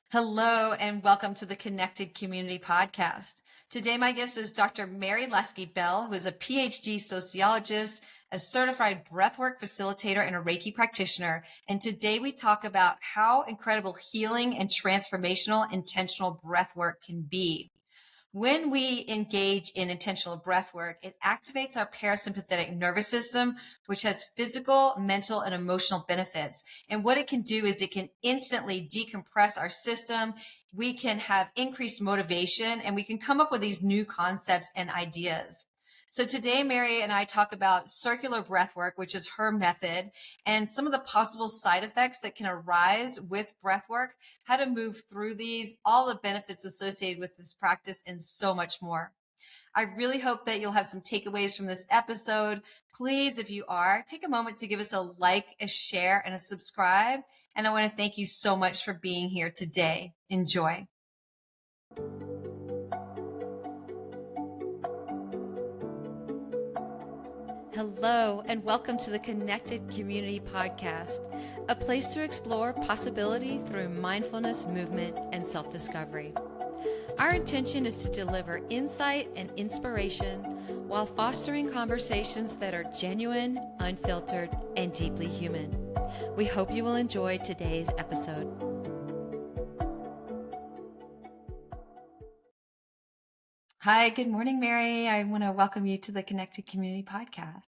Hello, and welcome to the Connected Community Podcast. Today, my guest is Dr. Mary Laske Bell, who is a PhD sociologist, a certified breathwork facilitator, and a Reiki practitioner. And today we talk about how incredible healing and transformational intentional breathwork can be. When we engage in intentional breath work, it activates our parasympathetic nervous system, which has physical, mental, and emotional benefits. And what it can do is it can instantly decompress our system. We can have increased motivation and we can come up with these new concepts and ideas. So today, Mary and I talk about circular breath work, which is her method, and some of the possible side effects that can arise with breath work, how to move through these, all the benefits associated with this practice, and so much more. I really hope that you'll have some takeaways from this episode. Please, if you are, take a moment to give us a like, a share, and a subscribe. And I want to thank you so much for being here today. Enjoy. Hello, and welcome to the Connected Community Podcast, a place to explore possibility through mindfulness, movement, and self-discovery. Our intention is to deliver insight and inspiration while fostering conversations that are genuine, unfiltered, and deeply human. We hope you will enjoy today's episode. Hi, good morning, Mary. I want to welcome you to the Connected Community Podcast.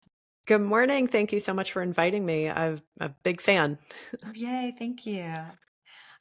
Good morning. Thank you so much for inviting me. I'm a big fan. Yay, thank you.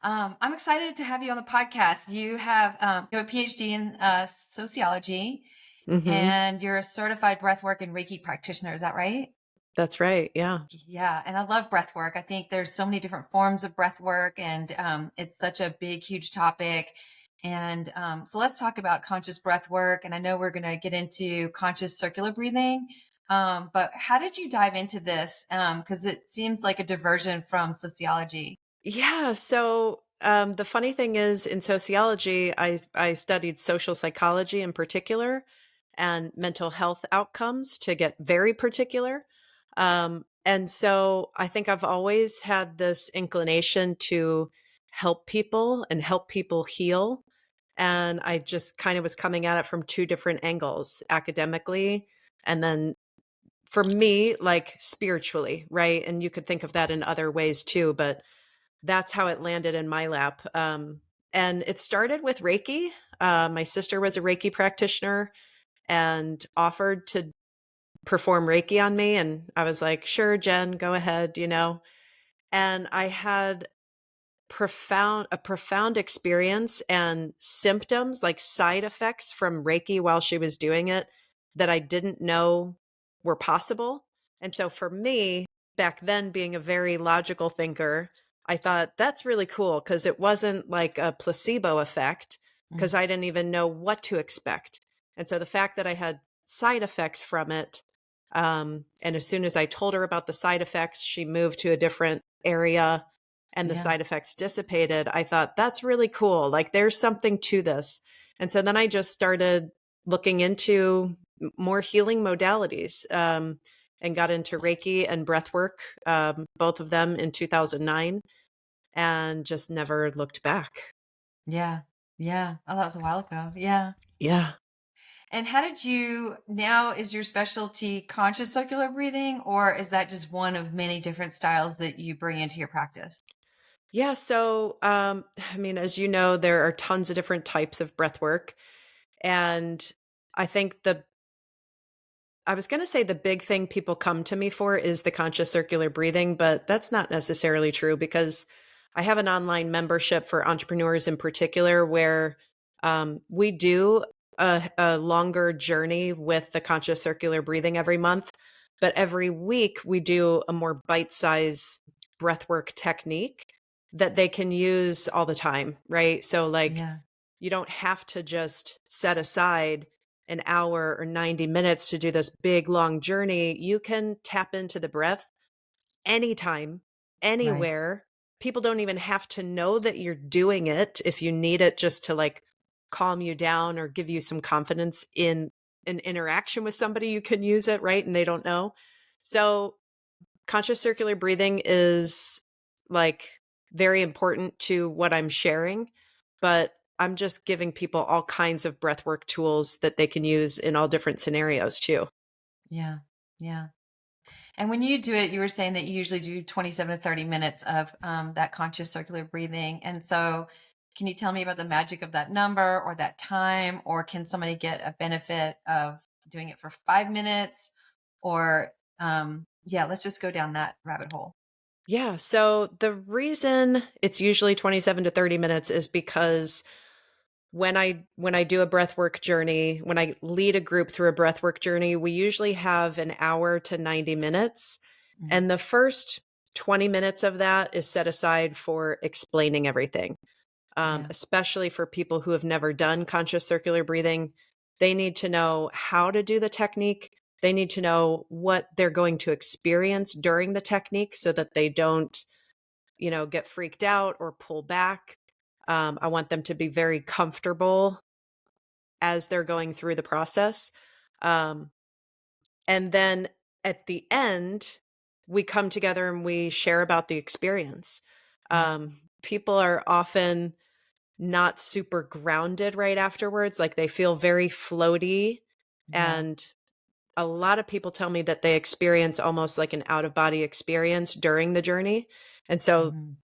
I'm excited to have you on the podcast. You have a PhD in sociology, and you're a certified breathwork and Reiki practitioner. Is that right? That's right. Yeah. Yeah. And I love breathwork. I think there's so many different forms of breathwork, and it's such a big, huge topic. And so let's talk about conscious breathwork. And I know we're going to get into conscious circular breathing. But how did you dive into this? Because it seems like a diversion from sociology. Yeah. So the funny thing is, in sociology, I studied social psychology in particular and mental health outcomes, to get very particular. And so I think I've always had this inclination to help people and help people heal. And I just kind of was coming at it from two different angles: academically, and then for me, like spiritually, right? And you could think of that in other ways too, but that's how it landed in my lap. And it started with Reiki. My sister was a Reiki practitioner and offered to perform Reiki on me. And I was like, sure, Jen, go ahead, And I had a profound experience and symptoms, like side effects from Reiki while she was doing it, that I didn't know were possible. And so for me, back then, being a very logical thinker, I thought that's really cool, because it wasn't like a placebo effect, because I didn't even know what to expect. And so the fact that I had side effects from it, and as soon as I told her about the side effects, she moved to a different area and the side effects dissipated. I thought, that's really cool. Like, there's something to this. And so then I just started looking into more healing modalities, and got into Reiki and breathwork, both of them in 2009, and just never looked back. Yeah. Yeah. Oh, that was a while ago. Yeah. Yeah. And how did now is your specialty conscious circular breathing, or is that just one of many different styles that you bring into your practice? Yeah. So, as you know, there are tons of different types of breath work. And I think I was going to say the big thing people come to me for is the conscious circular breathing, but that's not necessarily true, because I have an online membership for entrepreneurs in particular where we do a longer journey with the conscious circular breathing every month. But every week we do a more bite-sized breathwork technique that they can use all the time, right? So you don't have to just set aside an hour or 90 minutes to do this big long journey. You can tap into the breath anytime, anywhere. People don't even have to know that you're doing it. If you need it just to like calm you down or give you some confidence in an interaction with somebody, you can use it, right? And they don't know. So conscious circular breathing is like very important to what I'm sharing. but I'm just giving people all kinds of breathwork tools that they can use in all different scenarios too. Yeah. Yeah. And when you do it, you were saying that you usually do 27 to 30 minutes of that conscious circular breathing. And so, can you tell me about the magic of that number or that time? Or can somebody get a benefit of doing it for 5 minutes? Or, yeah, let's just go down that rabbit hole. Yeah. So the reason it's usually 27 to 30 minutes is because when I do a breathwork journey, when I lead a group through a breathwork journey, we usually have an hour to 90 minutes. Mhm. And the first 20 minutes of that is set aside for explaining everything. Yeah. Especially for people who have never done conscious circular breathing. They need to know how to do the technique. They need to know what they're going to experience during the technique so that they don't, get freaked out or pull back. I want them to be very comfortable as they're going through the process. Um, and then at the end, we come together and we share about the experience. Yeah. People are often not super grounded right afterwards. Like they feel very floaty. Yeah. And a lot of people tell me that they experience almost like an out of body experience during the journey. And so Mhm.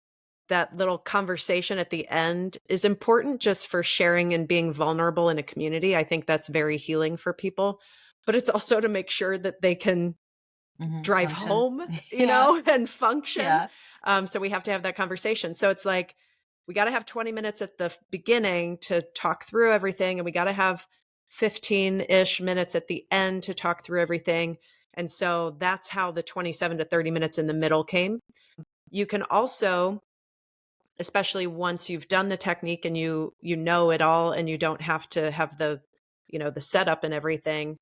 that little conversation at the end is important just for sharing and being vulnerable in a community. I think that's very healing for people. But it's also to make sure that they can Mhm. drive Function. home, Yeah. and function. Yeah. So we have to have that conversation. So it's like, we got to have 20 minutes at the beginning to talk through everything. And we got to have 15-ish minutes at the end to talk through everything. And so that's how the 27 to 30 minutes in the middle came. You can also, especially once you've done the technique and you know it all and you don't have to have the setup and everything,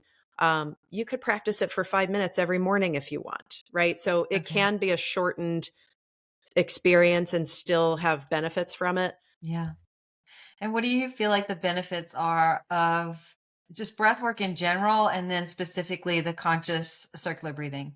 you could practice it for 5 minutes every morning if you want, right? So it Okay. can be a shortened experience and still have benefits from it. Yeah. And what do you feel like the benefits are of just breath work in general, and then specifically the conscious circular breathing?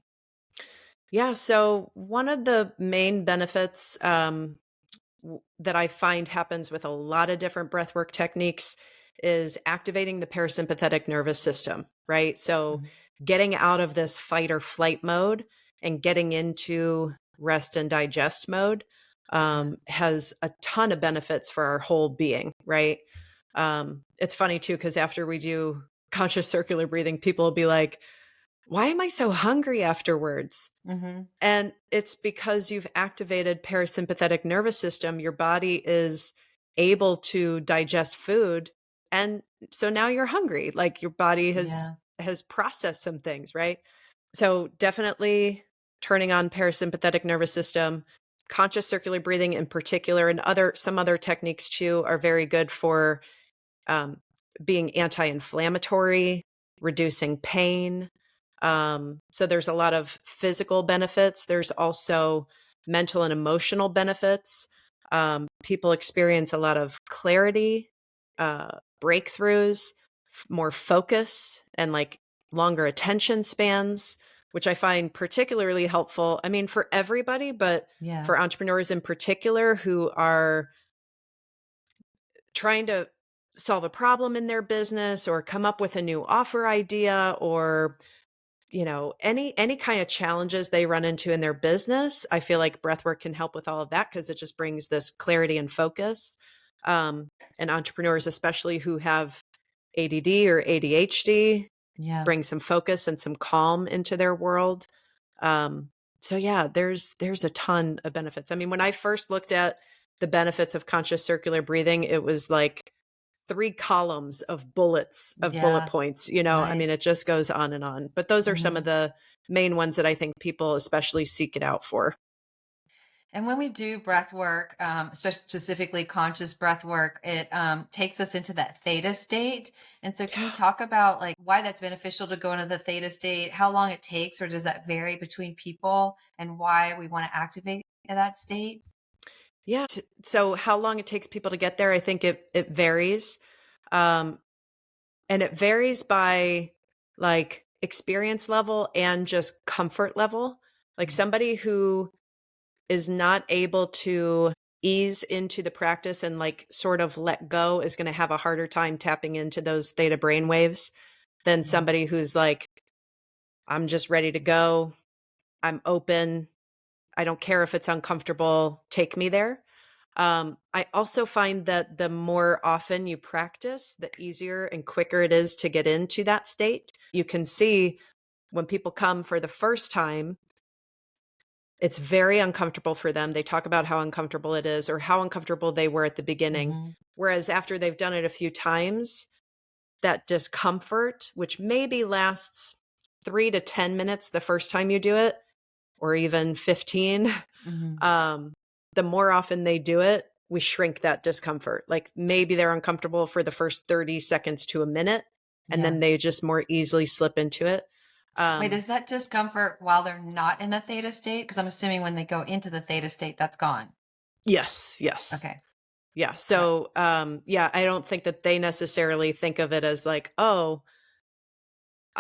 Yeah, so one of the main benefits that I find happens with a lot of different breathwork techniques is activating the parasympathetic nervous system, right? So Mhm. getting out of this fight or flight mode and getting into rest and digest mode Yeah. has a ton of benefits for our whole being, right? It's funny too, because after we do conscious circular breathing, people will be like, why am I so hungry afterwards? Mhm. And it's because you've activated parasympathetic nervous system. Your body is able to digest food. And so now you're hungry. Like your body Yeah. has processed some things, right? So definitely turning on parasympathetic nervous system, conscious circular breathing in particular, and some other techniques too are very good for um, being anti-inflammatory, reducing pain. So there's a lot of physical benefits. There's also mental and emotional benefits. People experience a lot of clarity, breakthroughs, more focus, and like longer attention spans, which I find particularly helpful. I mean, for everybody, but Yeah. for entrepreneurs in particular who are trying to solve a problem in their business or come up with a new offer idea or any kind of challenges they run into in their business. I feel like breathwork can help with all of that because it just brings this clarity and focus. And entrepreneurs, especially who have ADD or ADHD, Yeah. bring some focus and some calm into their world. So yeah, there's a ton of benefits. I mean, when I first looked at the benefits of conscious circular breathing, it was like 3 columns of bullet Yeah. points, I mean, Nice. it just goes on and on. But those are some of Mhm. the main ones that I think people especially seek it out for. And when we do breath work, especially specifically conscious breath work, it takes us into that theta state. And so, can you talk about like why that's beneficial to go into the theta state, how long it takes, or does that vary between people, and why we want to activate that state? Yeah. So how long it takes people to get there, I think it varies. Um, and it varies by like experience level and just comfort level. Like Mm. somebody who is not able to ease into the practice and like sort of let go is going to have a harder time tapping into those theta brain waves than somebody who's like, I'm just ready to go. I'm open. I don't care if it's uncomfortable. Take me there. I also find that the more often you practice, the easier and quicker it is to get into that state. You can see when people come for the first time, it's very uncomfortable for them. They talk about how uncomfortable it is or how uncomfortable they were at the beginning. Whereas after they've done it a few times, that discomfort, which maybe lasts 3 to 10 minutes the first time you do it, or even 15, the more often they do it, we shrink that discomfort. Like maybe they're uncomfortable for the first 30 seconds to a minute, and then they just more easily slip into it. Wait, is that discomfort while they're not in the theta state? Because I'm assuming when they go into the theta state, that's gone. Yes. Okay. Yeah. So, I don't think that they necessarily think of it as like, oh,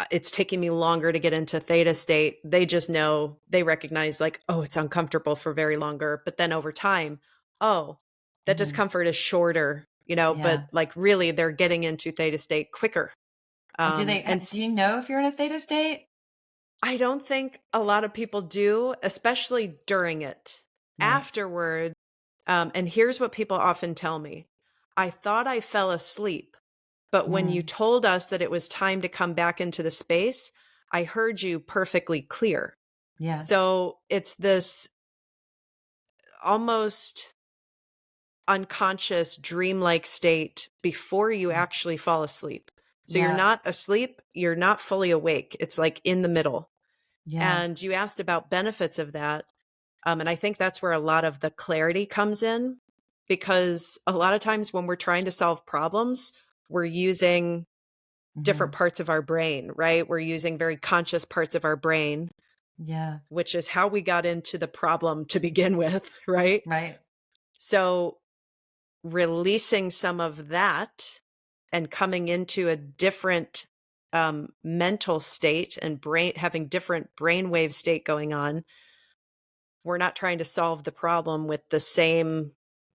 it's taking me longer to get into theta state. They just know, they recognize like, oh, it's uncomfortable for very longer. But then over time, oh, that discomfort is shorter, but like really they're getting into theta state quicker. Do you know if you're in a theta state? I don't think a lot of people do, especially during it. Right. Afterward, and here's what people often tell me. I thought I fell asleep, but when you told us that it was time to come back into the space, I heard you perfectly clear. Yeah. So it's this almost unconscious dreamlike state before you actually fall asleep. So you're not asleep, you're not fully awake. It's like in the middle. Yeah. And you asked about benefits of that. And I think that's where a lot of the clarity comes in, because a lot of times when we're trying to solve problems, we're using different parts of our brain, right? We're using very conscious parts of our brain. Yeah. Which is how we got into the problem to begin with, right? Right. So releasing some of that and coming into a different mental state and having different brainwave state going on, we're not trying to solve the problem with the same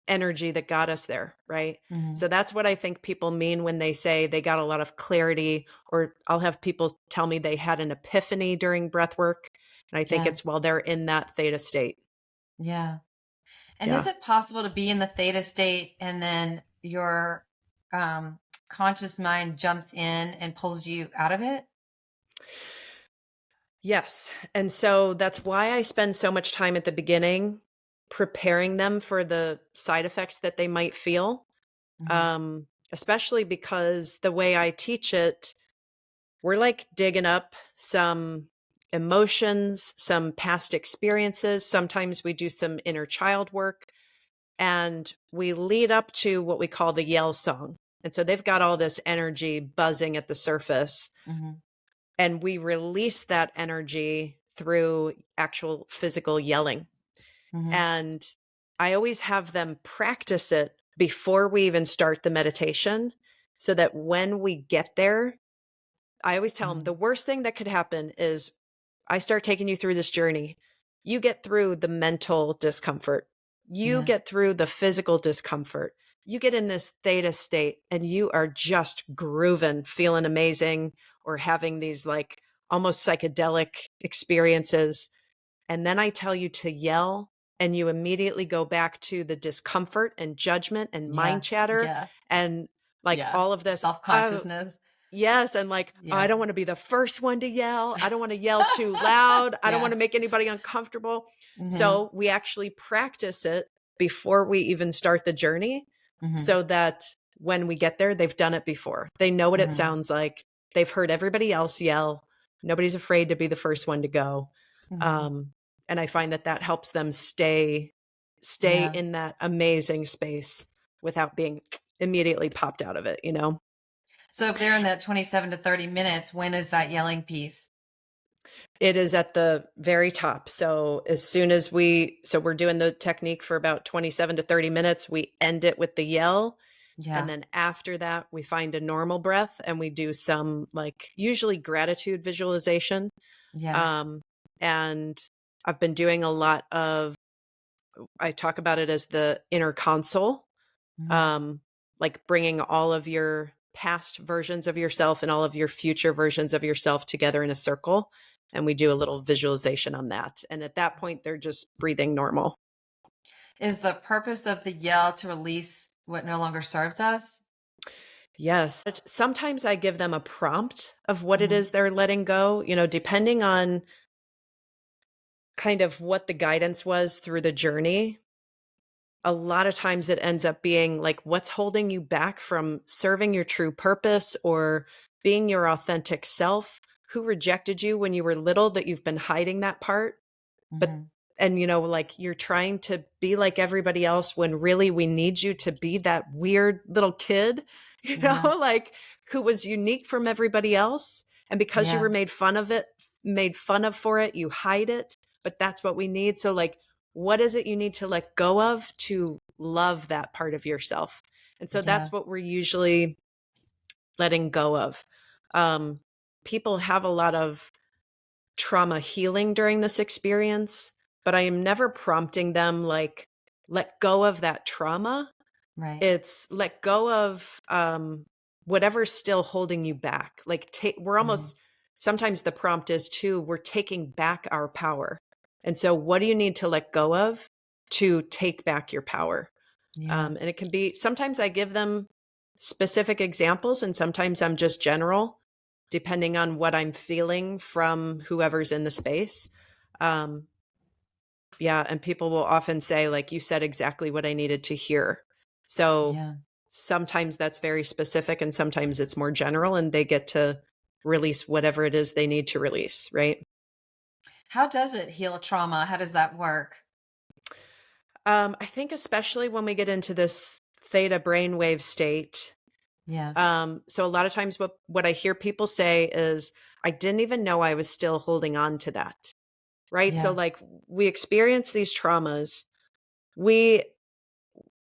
energy that got us there, right? So that's what I think people mean when they say they got a lot of clarity, or I'll have people tell me they had an epiphany during breath work. And I think it's while they're in that theta state. Yeah. And is it possible to be in the theta state and then your conscious mind jumps in and pulls you out of it? Yes. And so that's why I spend so much time at the beginning preparing them for the side effects that they might feel. Especially because the way I teach it, we're like digging up some emotions, some past experiences. Sometimes we do some inner child work, and we lead up to what we call the yell song. And so they've got all this energy buzzing at the surface. And we release that energy through actual physical yelling. And I always have them practice it before we even start the meditation, so that when we get there, I always tell them the worst thing that could happen is I start taking you through this journey. You get through the mental discomfort. You get through the physical discomfort. You get in this theta state and you are just grooving, feeling amazing, or having these like almost psychedelic experiences. And then I tell you to yell, and you immediately go back to the discomfort and judgment and mind chatter and like all of this self-consciousness. Yes. And like, oh, I don't want to be the first one to yell. I don't want to yell too loud. I don't want to make anybody uncomfortable. So we actually practice it before we even start the journey, so that when we get there, they've done it before. They know what it sounds like. They've heard everybody else yell. Nobody's afraid to be the first one to go. And I find that that helps them stay in that amazing space without being immediately popped out of it, So if they're in that 27 to 30 minutes, when is that yelling piece? It is at the very top. So as soon as we're doing the technique for about 27 to 30 minutes, we end it with the yell. And then after that, we find a normal breath and we do some like usually gratitude visualization. And I've been doing a lot of I talk about it as the inner console, Mhm. um, like bringing all of your past versions of yourself and all of your future versions of yourself together in a circle. And we do a little visualization on that. And at that point, they're just breathing normal. Is the purpose of the yell to release what no longer serves us? Yes. Sometimes I give them a prompt of what it Mhm. is they're letting go, depending on kind of what the guidance was through the journey. A lot of times it ends up being like, what's holding you back from serving your true purpose or being your authentic self? Who rejected you when you were little that you've been hiding that part? But Mhm. and like you're trying to be like everybody else when really we need you to be that weird little kid, Yeah. like who was unique from everybody else. And because you Yeah. were made fun of for it, you hide it. But that's what we need. So like, what is it you need to let go of to love that part of yourself? And so Yeah. that's what we're usually letting go of. Um, People have a lot of trauma healing during this experience, but I am never prompting them like, let go of that trauma. Right. It's let go of whatever's still holding you back. Like, we're Mhm. almost, sometimes the prompt is too, we're taking back our power. And so, what do you need to let go of to take back your power? Yeah. And it can be, sometimes I give them specific examples, and sometimes I'm just general, depending on what I'm feeling from whoever's in the space. Um, yeah. And people will often say, like, you said exactly what I needed to hear. So Yeah. sometimes that's very specific, and sometimes it's more general, and they get to release whatever it is they need to release. Right. How does it heal trauma? How does that work? I think, especially when we get into this theta brainwave state. Yeah. So a lot of times what I hear people say is, I didn't even know I was still holding on to that. Right. So Yeah. like we experience these traumas. We,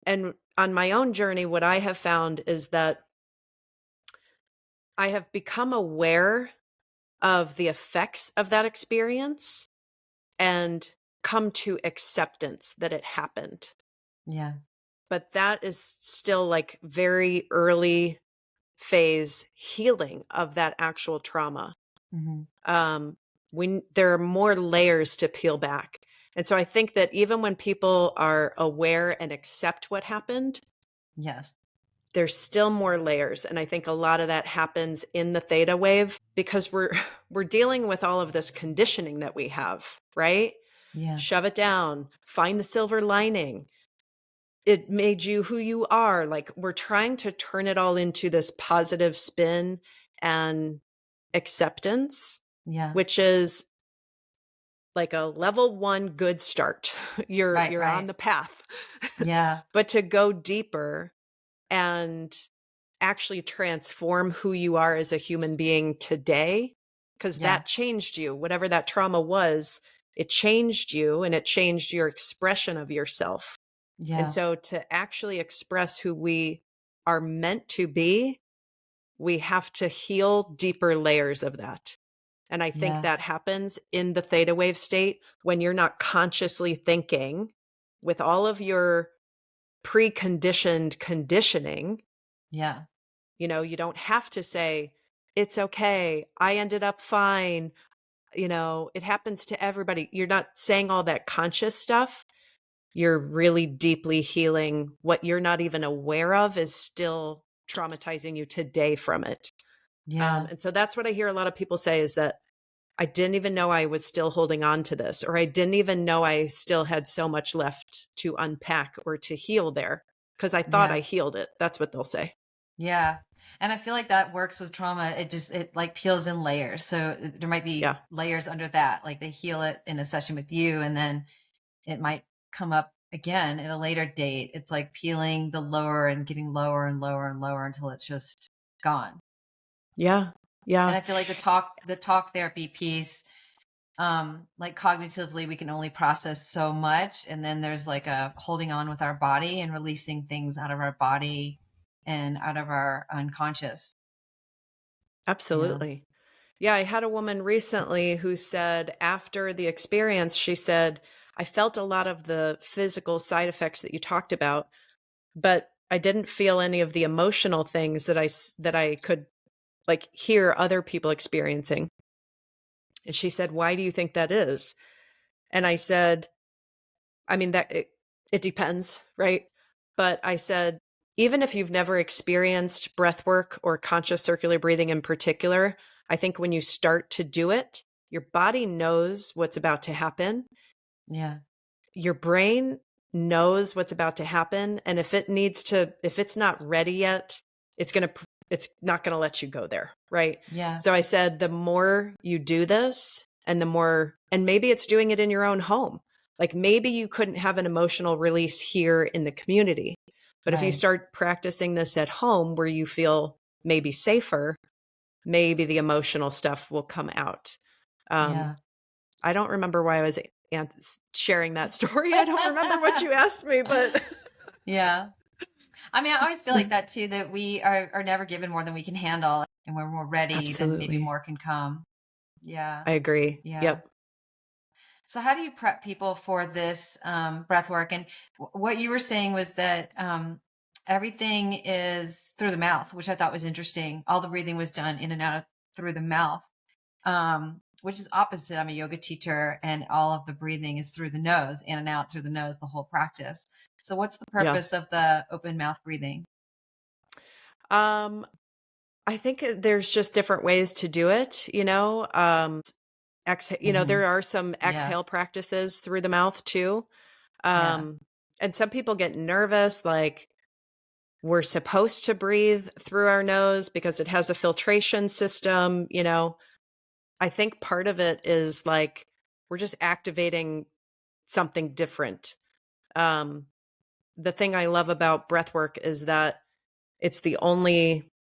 and on my own journey, what I have found is that I have become aware of the effects of that experience and come to acceptance that it happened. Yeah. But that is still like very early phase healing of that actual trauma. Mhm. um there are more layers to peel back. And so I think that even when people are aware and accept what happened, Yes. there's still more layers. And I think a lot of that happens in the theta wave because we're we're dealing with all of this conditioning that we have, right? Yeah. Shove it down, find the silver lining, it made you who you are. Like, we're trying to turn it all into this positive spin and acceptance, Yeah. which is like a level 1 good start. Right. You're on Right. the path. Yeah. But to go deeper and actually transform who you are as a human being today, because Yeah. that changed you, whatever that trauma was, it changed you and it changed your expression of yourself. And Yeah. so to actually express who we are meant to be, we have to heal deeper layers of that. And I think Yeah. that happens in the theta wave state when you're not consciously thinking with all of your preconditioned conditioning. Yeah. You don't have to say, it's okay, I ended up fine, it happens to everybody. You're not saying all that conscious stuff. You're really deeply healing what you're not even aware of is still traumatizing you today from it. Yeah. And so that's what I hear a lot of people say is that I didn't even know I was still holding on to this, or I didn't even know I still had so much left to unpack or to heal there because I thought I Yeah. healed it. That's what they'll say. Yeah. And I feel like that works with trauma. It like peels in layers. So there might be Yeah. layers under that. Like they heal it in a session with you, and then it might come up again at a later date. It's like peeling the lower and getting lower and lower and lower until it's just gone. Yeah. And Yeah. I feel like the talk therapy piece, like cognitively we can only process so much, and then there's like a holding on with our body and releasing things out of our body and out of our unconscious, you know. Absolutely. Yeah. I had a woman recently who said after the experience, she said, I felt a lot of the physical side effects that you talked about, but I didn't feel any of the emotional things that I could like hear other people experiencing. And she said, "Why do you think that is?" And I said, I mean, it depends, right? But I said, even if you've never experienced breath work or conscious circular breathing in particular, I think when you start to do it, your body knows what's about to happen. Yeah. Your brain knows what's about to happen. And if it's not ready yet, it's not going to let you go there. Right. Yeah. So I said, the more you do this and and maybe it's doing it in your own home. Like maybe you couldn't have an emotional release here in the community, but if you Right. start practicing this at home where you feel maybe safer, maybe the emotional stuff will come out. Yeah. I don't remember why I was sharing that story. I don't remember what you asked me, but Yeah. I mean, I always feel like that too, that we are never given more than we can handle. And when we're ready, then maybe absolutely. more can come. Yeah. I agree. Yeah. Yep. So how do you prep people for this breath work? And what you were saying was that everything is through the mouth, which I thought was interesting. All the breathing was done in and out through the mouth, which is opposite. I'm a yoga teacher, and all of the breathing is through the nose, in and out through the nose, the whole practice. So what's the Yeah. purpose of the open mouth breathing? I think there's just different ways to do it, exhale, Hmm. there are some Yeah. exhale practices through the mouth too. Yeah. And some people get nervous, like we're supposed to breathe through our nose because it has a filtration system, I think part of it is like we're just activating something different. Um, the thing I love about breath work is that it's the only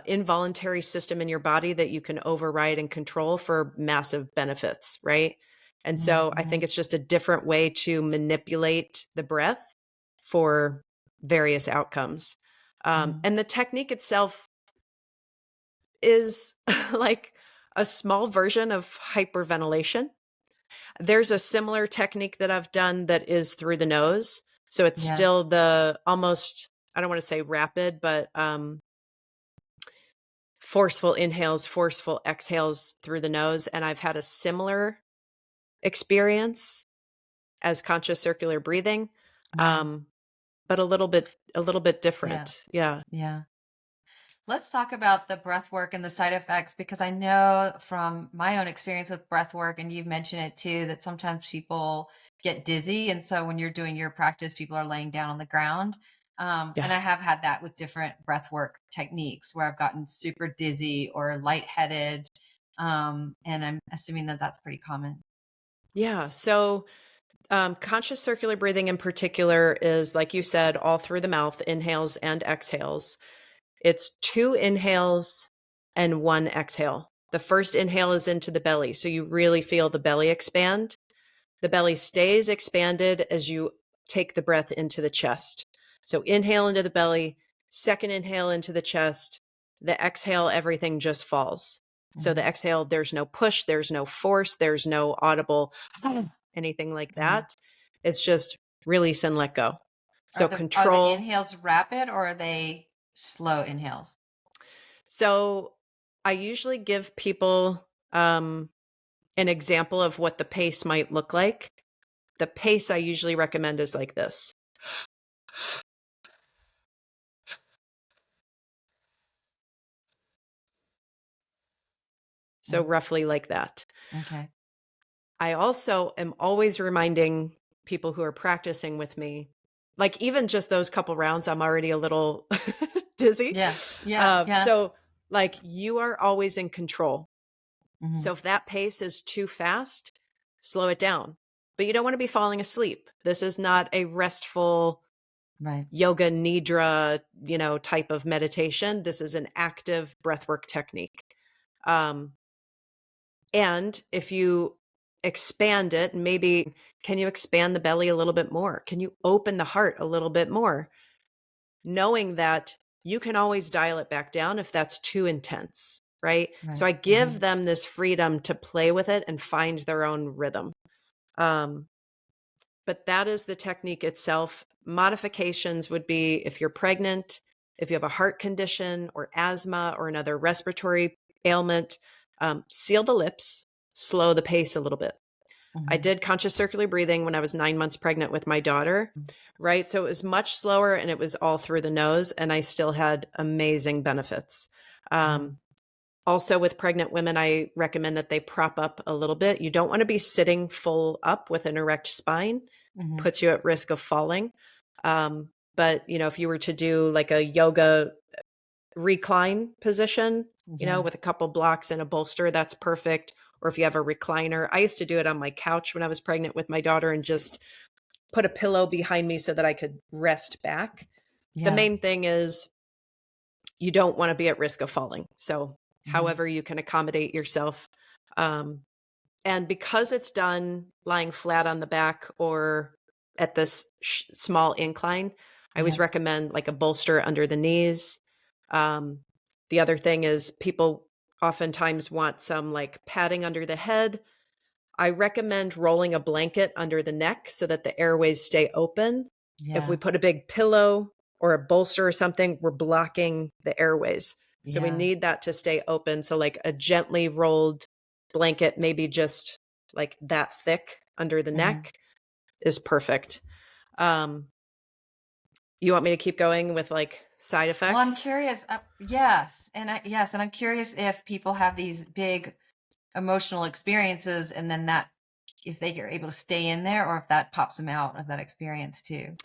involuntary system in your body that you can override and control for massive benefits, right? And so I Hmm. think it's just a different way to manipulate the breath for various outcomes. Hmm. And the technique itself is like a small version of hyperventilation. There's a similar technique that I've done that is through the nose. So it's Yeah. still the almost, I don't want to say rapid, but forceful inhales, forceful exhales through the nose. And I've had a similar experience as conscious circular breathing, Wow. um, but a little bit Yeah. different. Yeah. Yeah. Let's talk about the breath work and the side effects, because I know from my own experience with breath work, and you've mentioned it too, that sometimes people get dizzy. And so when you're doing your practice, people are laying down on the ground. And Yeah. I have had that with different breath work techniques where I've gotten super dizzy or lightheaded. And I'm assuming that that's pretty common. Yeah. So conscious circular breathing in particular is, like you said, all through the mouth, inhales and exhales. It's 2 inhales and 1 exhale. The first inhale is into the belly. So you really feel the belly expand. The belly stays expanded as you take the breath into the chest. So inhale into the belly, second inhale into the chest. The exhale, everything just falls. So the Hmm. exhale, there's no push, there's no force, there's no audible anything like Hmm. that. It's just release and let go. Are So the control. inhales rapid or are they slow inhales? So I usually give people an example of what the pace might look like. The pace I usually recommend is like this. So Mm. roughly like that. Okay. I also am always reminding people who are practicing with me, like even just those couple rounds, I'm already a little dizzy. Yeah. Yeah. Yeah. So, like, you are always in control. Hmm. So, if that pace is too fast, slow it down. But you don't want to be falling asleep. This is not a restful Right. yoga nidra, type of meditation. This is an active breathwork technique. Um, And if you expand it, maybe can you expand the belly a little bit more? Can you open the heart a little bit more? Knowing that you can always dial it back down if that's too intense, right? So Right. I Hmm. give them this freedom to play with it and find their own rhythm. Um, but that is the technique itself. Modifications would be if you're pregnant, if you have a heart condition or asthma or another respiratory ailment, seal the lips, slow the pace a little bit. I Mhm. did conscious circular breathing when I was 9 months pregnant with my daughter, right? So it was much slower and it was all through the nose, and I still had amazing benefits. Yeah. Also, with pregnant women, I recommend that they prop up a little bit. You don't want to be sitting full up with an erect spine, Mhm. puts you at risk of falling. But, if you were to do like a yoga recline position, Yeah. with a couple blocks and a bolster, that's perfect. Or if you have a recliner, I used to do it on my couch when I was pregnant with my daughter and just put a pillow behind me so that I could rest back. The Yeah. main thing is you don't want to be at risk of falling. So, Mhm. however you can accommodate yourself. Um, and because it's done lying flat on the back or at this small incline, I always Yeah. recommend like a bolster under the knees. Um, the other thing is people oftentimes want some like padding under the head. I recommend rolling a blanket under the neck so that the airways stay open. If we Yeah. put a big pillow or a bolster or something, we're blocking the airways. So we Yeah. need that to stay open. So, like a gently rolled blanket, maybe just like that thick under the Mhm. neck, is perfect. Um, you want me to keep going with like side Well, I'm effects? curious. Yes, and I'm curious if people have these big emotional experiences, and then that if they are able to stay in there, or if that pops them out of that experience too.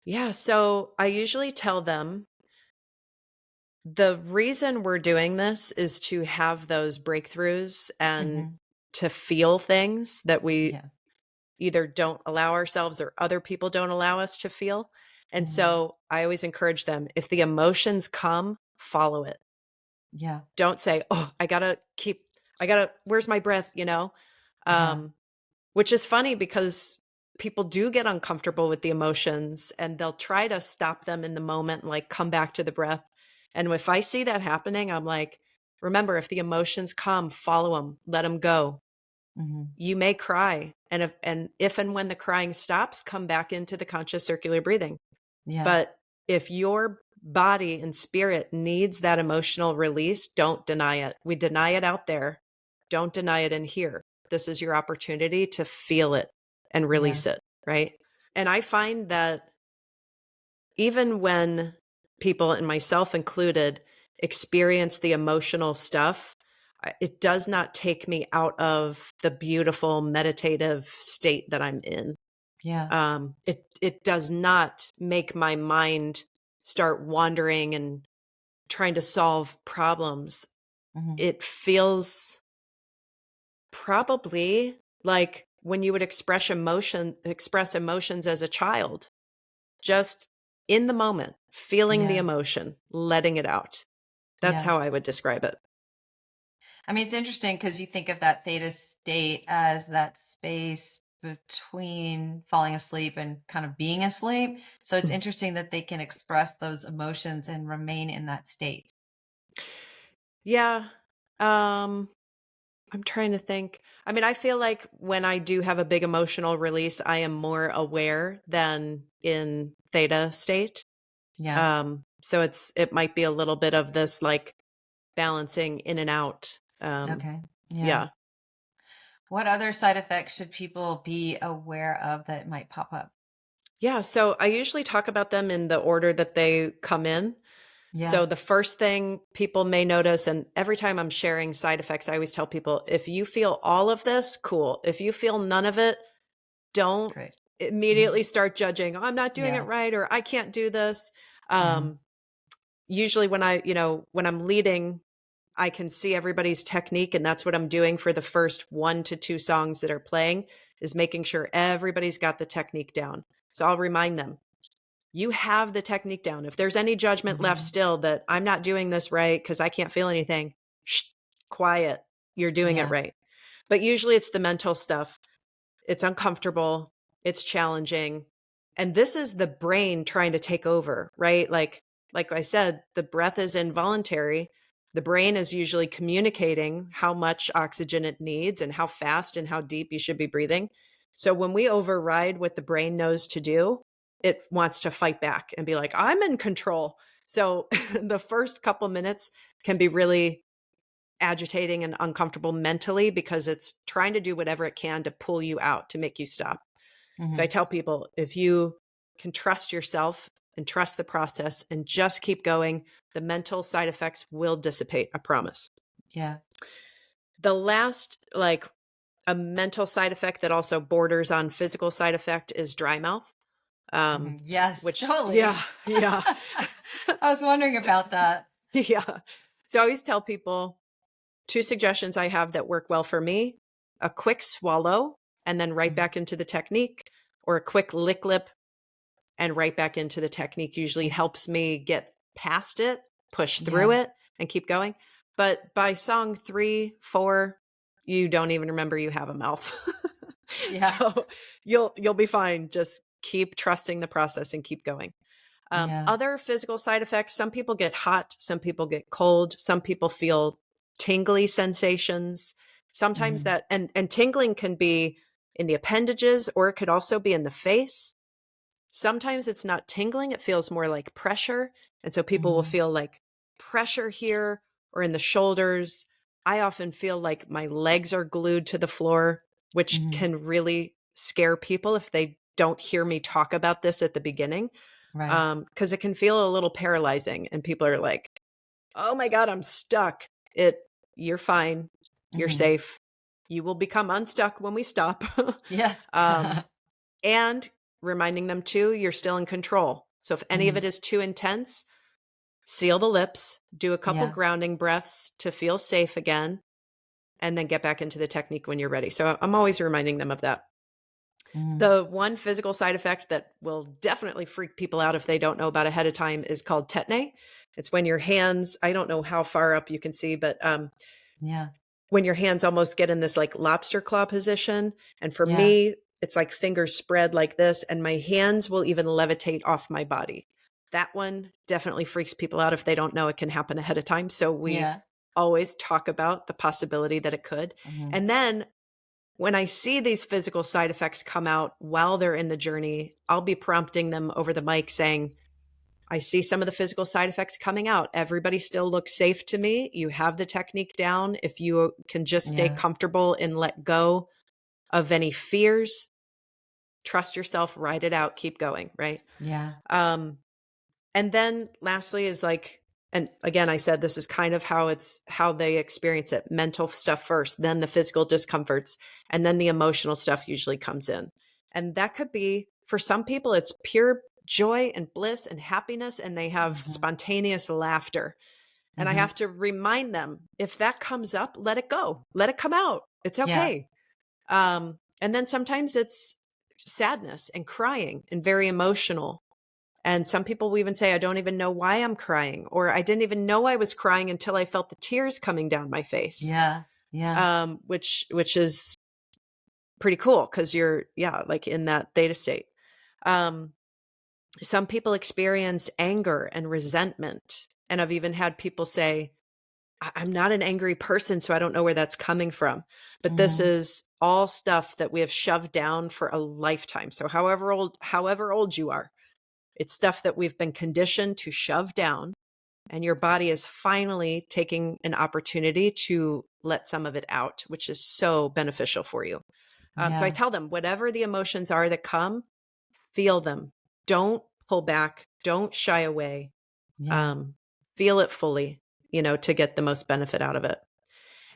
Yeah. So I usually tell them the reason we're doing this is to have those breakthroughs and Hmm. to feel things that we Yeah. either don't allow ourselves or other people don't allow us to feel. And Hmm. so I always encourage them, if the emotions come, follow it. Yeah. Don't say, "Oh, where's my breath?" Yeah. Um, which is funny because people do get uncomfortable with the emotions and they'll try to stop them in the moment and like come back to the breath. And if I see that happening, I'm like, remember, if the emotions come, follow them, let them go. Hmm. You may cry. And if and when the crying stops, come back into the conscious circular breathing. Yeah. But if your body and spirit needs that emotional release, don't deny it. We deny it out there. Don't deny it in here. This is your opportunity to feel it and Yeah. release it, right? And I find that even when people, and myself included, experience the emotional stuff, it does not take me out of the beautiful meditative state that I'm in. Yeah. It does not make my mind start wandering and trying to solve problems. Hmm. It feels probably like when you would express emotions as a child, just in the moment, feeling the Yeah. emotion, letting it out. That's Yeah. how I would describe it. I mean, it's interesting because you think of that theta state as that space between falling asleep and kind of being asleep. So it's interesting that they can express those emotions and remain in that state. Yeah. Um, I'm trying to think. I mean, I feel like when I do have a big emotional release, I am more aware than in theta state. Yeah. So it might be a little bit of this like balancing in and out. Okay. Yeah. Yeah. What other side effects should people be aware of that might pop up? Yeah. So I usually talk about them in the order that they come in. Yeah. So the first thing people may notice, and every time I'm sharing side effects, I always tell people, if you feel all of this, cool. If you feel none of it, don't Great. Hmm. immediately start judging. "Oh, I'm not doing it Yeah. right, or I can't do this." Hmm. Um, Usually when I'm leading, I can see everybody's technique, and that's what I'm doing for the first 1 to 2 songs that are playing, is making sure everybody's got the technique down. So I'll remind them, "You have the technique down. If there's any judgment left Hmm. still that I'm not doing this right because I can't feel anything, shh, quiet. You're doing it Yeah. right." But usually it's the mental stuff. It's uncomfortable, it's challenging, and this is the brain trying to take over, right? Like I said, the breath is involuntary. The brain is usually communicating how much oxygen it needs and how fast and how deep you should be breathing. So when we override what the brain knows to do, it wants to fight back and be like, I'm in control. So the first couple minutes can be really agitating and uncomfortable mentally because it's trying to do whatever it can to pull you out, to make you stop. So I tell people, if you can trust yourself and trust the process and just keep going, the mental side effects will dissipate. I promise. Yeah. The last, like a mental side effect that also borders on physical side effect, is dry mouth. Yes, Which, totally. yeah. I was wondering about that. Yeah. So I always tell people 2 suggestions I have that work well for me: a quick swallow and then right back into the technique, or a quick lick lip and right back into the technique. Usually helps me get past it, push through it, and keep going. But by song 3, 4, you don't even remember you have a mouth. Yeah. So you'll be fine. Just keep trusting the process and keep going. Other physical side effects: some people get hot, some people get cold, some people feel tingly sensations. Sometimes that, and tingling can be in the appendages, or it could also be in the face. Sometimes it's not tingling, it feels more like pressure. And so people will feel like pressure here or in the shoulders. I often feel like my legs are glued to the floor, which can really scare people if they don't hear me talk about this at the beginning. Right. Because it can feel a little paralyzing and people are like, oh my God, I'm stuck. You're fine. You're safe. You will become unstuck when we stop. Yes. And reminding them too, you're still in control. So if any of it is too intense, seal the lips, do a couple grounding breaths to feel safe again, and then get back into the technique when you're ready. So I'm always reminding them of that. The one physical side effect that will definitely freak people out if they don't know about ahead of time is called tetany. It's when your hands, I don't know how far up you can see, but when your hands almost get in this like lobster claw position. And for me, it's like fingers spread like this, and my hands will even levitate off my body. That one definitely freaks people out if they don't know it can happen ahead of time. So we always talk about the possibility that it could. And then when I see these physical side effects come out while they're in the journey, I'll be prompting them over the mic saying, I see some of the physical side effects coming out. Everybody still looks safe to me. You have the technique down. If you can just stay comfortable and let go of any fears, trust yourself, ride it out, keep going, right? Yeah. And then lastly is like, and again, I said this is kind of how they experience it. Mental stuff first, then the physical discomforts, and then the emotional stuff usually comes in. And that could be, for some people, it's pure joy and bliss and happiness, and they have spontaneous laughter. And I have to remind them, if that comes up, let it go, let it come out. It's okay. And then sometimes it's sadness and crying and very emotional. And some people will even say, I don't even know why I'm crying, or I didn't even know I was crying until I felt the tears coming down my face. Yeah. Which is pretty cool because you're, like in that theta state. Some people experience anger and resentment. And I've even had people say, I'm not an angry person, so I don't know where that's coming from. But this is all stuff that we have shoved down for a lifetime. So however old you are, it's stuff that we've been conditioned to shove down, and your body is finally taking an opportunity to let some of it out, which is so beneficial for you. So I tell them, whatever the emotions are that come, feel them. Don't pull back. Don't shy away. Feel it fully, to get the most benefit out of it.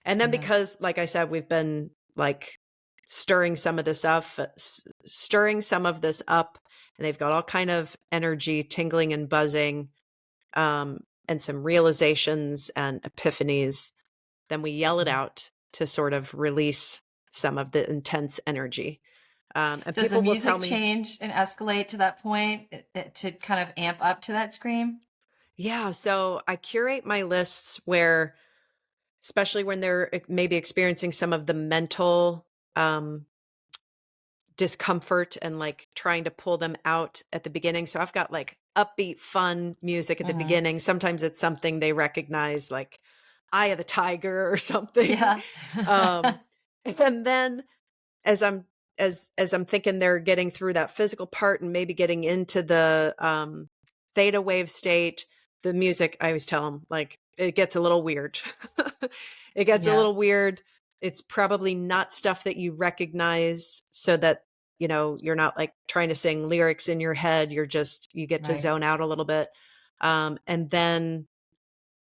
And then because, like I said, we've been like stirring some of this up, and they've got all kind of energy, tingling and buzzing, and some realizations and epiphanies. Then we yell it out to sort of release some of the intense energy. And does the music change and escalate to that point to kind of amp up to that scream? Yeah. So I curate my lists where, especially when they're maybe experiencing some of the mental discomfort and like trying to pull them out at the beginning. So I've got like upbeat, fun music at the beginning. Sometimes it's something they recognize, like Eye of the Tiger or something. Yeah. And then as I'm as I'm thinking they're getting through that physical part and maybe getting into the theta wave state, the music, I always tell them, like, it gets a little weird. It gets a Yeah. little weird. It's probably not stuff that you recognize, so that, you're not like trying to sing lyrics in your head. You get to Right. zone out a little bit. And then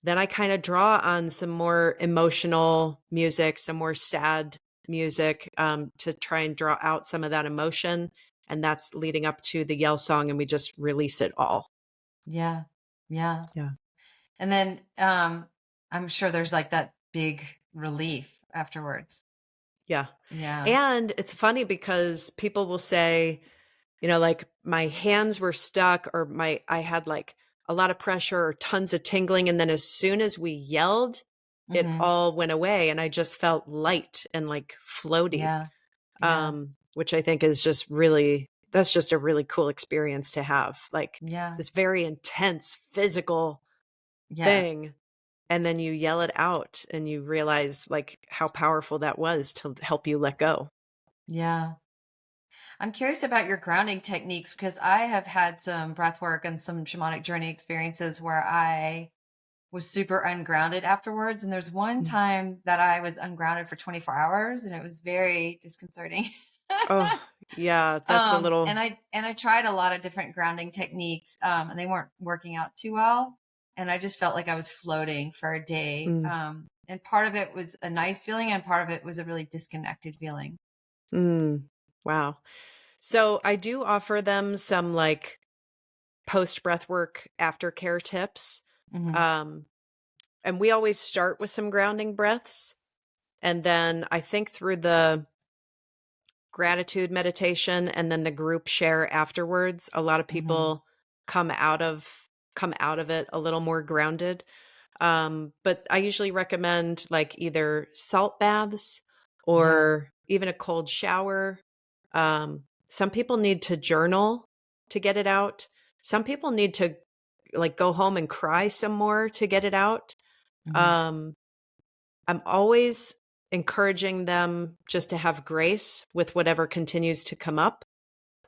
I kind of draw on some more emotional music, some more sad music, to try and draw out some of that emotion. And that's leading up to the yell song, and we just release it all. Yeah. Yeah. Yeah. And then I'm sure there's like that big relief afterwards. Yeah. Yeah. And it's funny because people will say, like, my hands were stuck, or I had like a lot of pressure or tons of tingling. And then as soon as we yelled, it Hmm. all went away. And I just felt light and like floaty, Yeah. Yeah. which I think is that's just a really cool experience to have. Like, Yeah. this very intense physical Yeah. thing. And then you yell it out and you realize like how powerful that was to help you let go. Yeah. I'm curious about your grounding techniques because I have had some breath work and some shamanic journey experiences where I was super ungrounded afterwards. And there's one Mm. time that I was ungrounded for 24 hours and it was very disconcerting. Oh, yeah, that's a And little. I tried a lot of different grounding techniques, and they weren't working out too well. And I just felt like I was floating for a day. Mm, And part of it was a nice feeling, and part of it was a really disconnected feeling. mm, wow. So I do offer them some like post breath work aftercare tips. Hmm. Um, and we always start with some grounding breaths. And then I think through the gratitude meditation and then the group share afterwards, a lot of Hmm. people come out of it a little more grounded. But I usually recommend like either salt baths Yeah. or even a cold shower. Some people need to journal to get it out. Some people need to like go home and cry some more to get it out. Hmm. Um, I'm always encouraging them just to have grace with whatever continues to come up.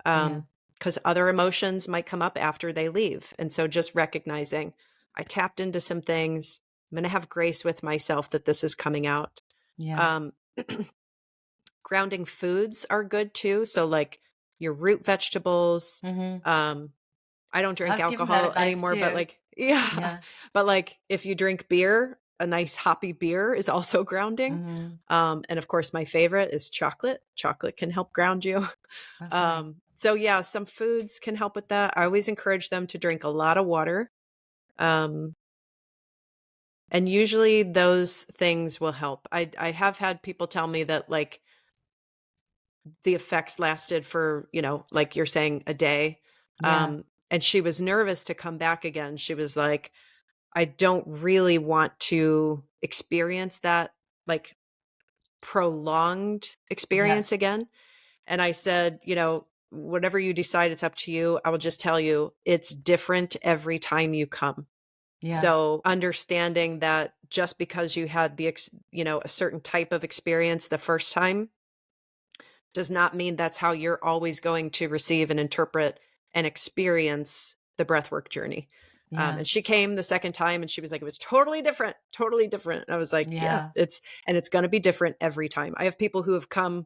Yeah. Because other emotions might come up after they leave. And so just recognizing I tapped into some things. I'm going to have grace with myself that this is coming out. Yeah. Um, grounding foods are good too. So like your root vegetables. Hmm. Um, I don't I drink was given that alcohol advice anymore, but too. like, yeah, Yeah. but like if you drink beer, a nice hoppy beer is also grounding. Hmm. And of course, my favorite is chocolate. Chocolate can help ground you. That's nice. So yeah, some foods can help with that. I always encourage them to drink a lot of water. Um, and usually those things will help. I have had people tell me that like the effects lasted for, like you're saying, a day. Yeah. And she was nervous to come back again. She was like, I don't really want to experience that like prolonged experience Yes. again. And I said, whatever you decide, it's up to you. I will just tell you, it's different every time you come. Yeah. So understanding that just because you had a certain type of experience the first time does not mean that's how you're always going to receive and interpret and experience the breathwork journey. Yeah. And she came the second time and she was like, it was totally different, totally different. And I was like, yeah, Yeah. it's going to be different every time. I have people who have come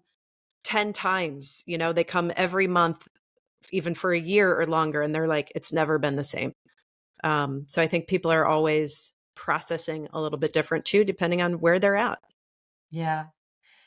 10 times, they come every month, even for a year or longer. And they're like, it's never been the same. So I think people are always processing a little bit different too, depending on where they're at. Yeah.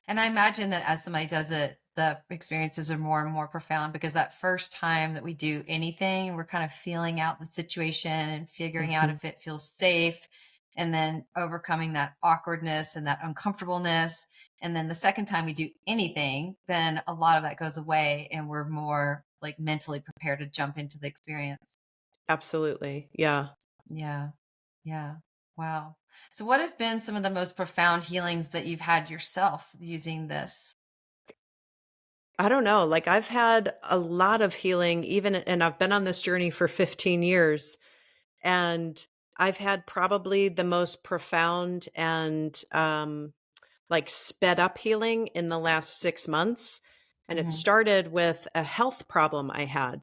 And I imagine that as somebody does it, the experiences are more and more profound because that first time that we do anything, we're kind of feeling out the situation and figuring out Mhm. if it feels safe and then overcoming that awkwardness and that uncomfortableness. And then the second time we do anything, then a lot of that goes away and we're more like mentally prepared to jump into the experience. Absolutely. Yeah. Yeah. Yeah. Wow. So what has been some of the most profound healings that you've had yourself using this? I don't know. Like I've had a lot of healing and I've been on this journey for 15 years and I've had probably the most profound and like sped up healing in the last 6 months. And it started with a health problem I had.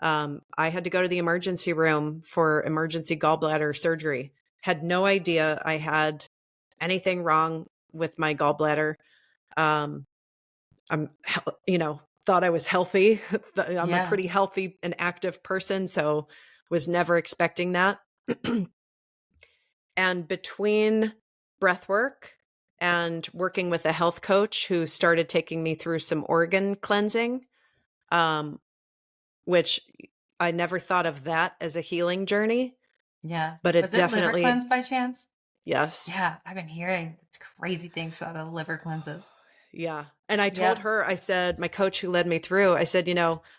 I had to go to the emergency room for emergency gallbladder surgery. Had no idea I had anything wrong with my gallbladder. I'm, thought I was healthy. I'm a Yeah. pretty healthy and active person, so was never expecting that. And between breath work and working with a health coach who started taking me through some organ cleansing, which I never thought of that as a healing journey, Yeah. but it Was it liver definitely, cleanse by chance? yes. Yeah. I've been hearing crazy things about the liver cleanses. Yeah. And I told Yeah. her, I said, my coach who led me through, I said,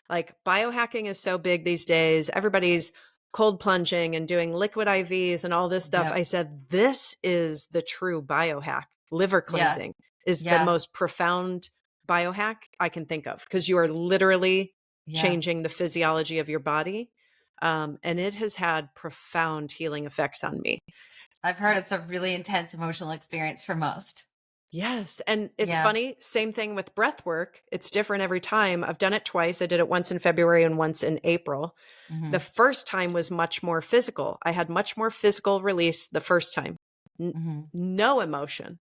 like biohacking is so big these days. Everybody's cold plunging and doing liquid IVs and all this stuff. Yep. I said, this is the true biohack. Liver Yeah. cleansing is the Yeah. most profound biohack I can think of because you are literally Yeah. changing the physiology of your body. And it has had profound healing effects on me. I've heard it's a really intense emotional experience for most. Yes. And it's Yeah. funny, same thing with breath work. It's different every time. I've done it twice. I did it once in February and once in April. Mm-hmm. The first time was much more physical. I had much more physical release the first time, Mm-hmm. no emotion.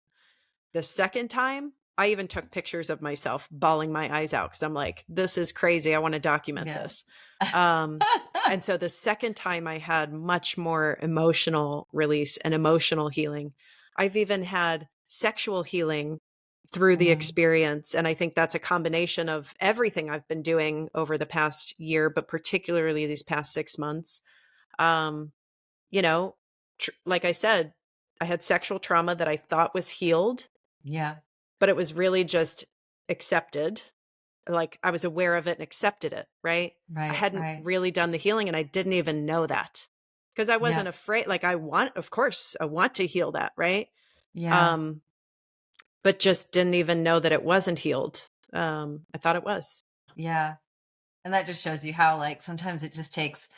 The second time, I even took pictures of myself bawling my eyes out because I'm like, this is crazy. I want to document Yeah. this. And so the second time I had much more emotional release and emotional healing. I've even had sexual healing through the Mm-hmm. experience. And I think that's a combination of everything I've been doing over the past year, but particularly these past 6 months. Um, like I said, I had sexual trauma that I thought was healed, Yeah. but it was really just accepted. Like I was aware of it and accepted it, right? I Right. hadn't Right. really done the healing and I didn't even know that because I Yeah. wasn't afraid. Like of course, I want to heal that, right? Yeah. Um, but just didn't even know that it wasn't healed. I thought it was. Yeah. And that just shows you how like sometimes it just takes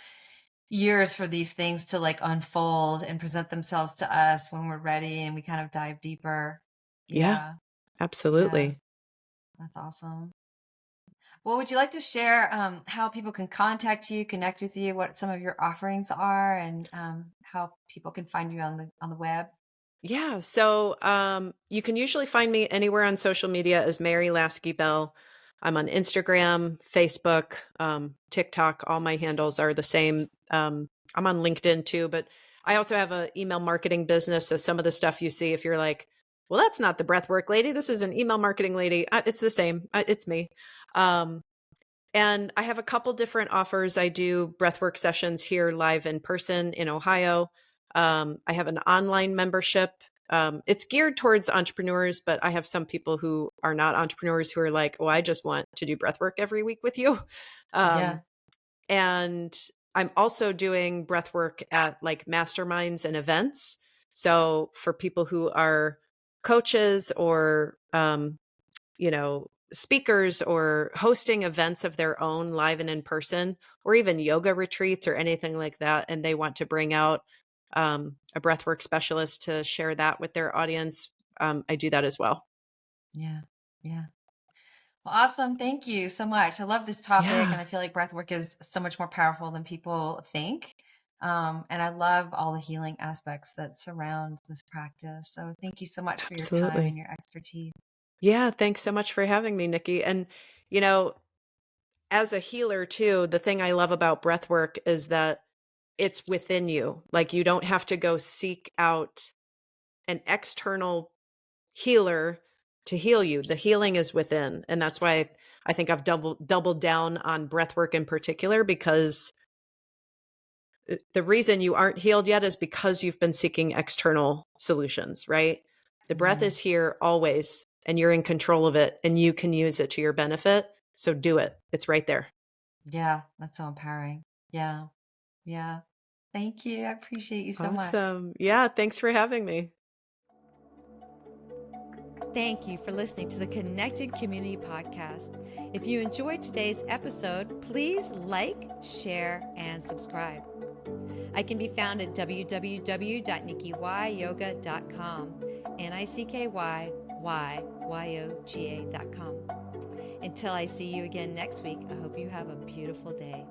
years for these things to like unfold and present themselves to us when we're ready and we kind of dive deeper. Yeah, Yeah. Yeah. absolutely. That's awesome. Well, would you like to share how people can contact you, connect with you, what some of your offerings are, and how people can find you on the web? Yeah. So you can usually find me anywhere on social media as Mary Laske Bell. I'm on Instagram, Facebook, TikTok. All my handles are the same. I'm on LinkedIn too, but I also have an email marketing business. So some of the stuff you see, if you're like, well, that's not the breathwork lady, this is an email marketing lady, it's the same. It's me. And I have a couple different offers. I do breathwork sessions here live in person in Ohio. I have an online membership. It's geared towards entrepreneurs, but I have some people who are not entrepreneurs who are like, oh, I just want to do breathwork every week with you. Yeah. And I'm also doing breathwork at like masterminds and events. So for people who are coaches or, speakers or hosting events of their own live and in person, or even yoga retreats or anything like that, and they want to bring out a breathwork specialist to share that with their audience, I do that as well. Yeah. Yeah. Well, awesome. Thank you so much. I love this topic, and Yeah, I feel like breath work is so much more powerful than people think. And I love all the healing aspects that surround this practice. So thank you so much for your time and absolutely. your expertise. Yeah, thanks so much for having me, Nikki. And, you know, as a healer too, the thing I love about breathwork is that it's within you. Like you don't have to go seek out an external healer to heal you. The healing is within. And that's why I think I've doubled down on breath work in particular, because the reason you aren't healed yet is because you've been seeking external solutions, right? The breath Mhm. is here always and you're in control of it and you can use it to your benefit. So do it. It's right there. Yeah, that's so empowering. Yeah. Yeah. Thank you. I appreciate you so much. Awesome. Yeah. Thanks for having me. Thank you for listening to the Connected Community Podcast. If you enjoyed today's episode, please like, share, and subscribe. I can be found at www.nickyyoga.com, NICKYYYOGA.com. Until I see you again next week, I hope you have a beautiful day.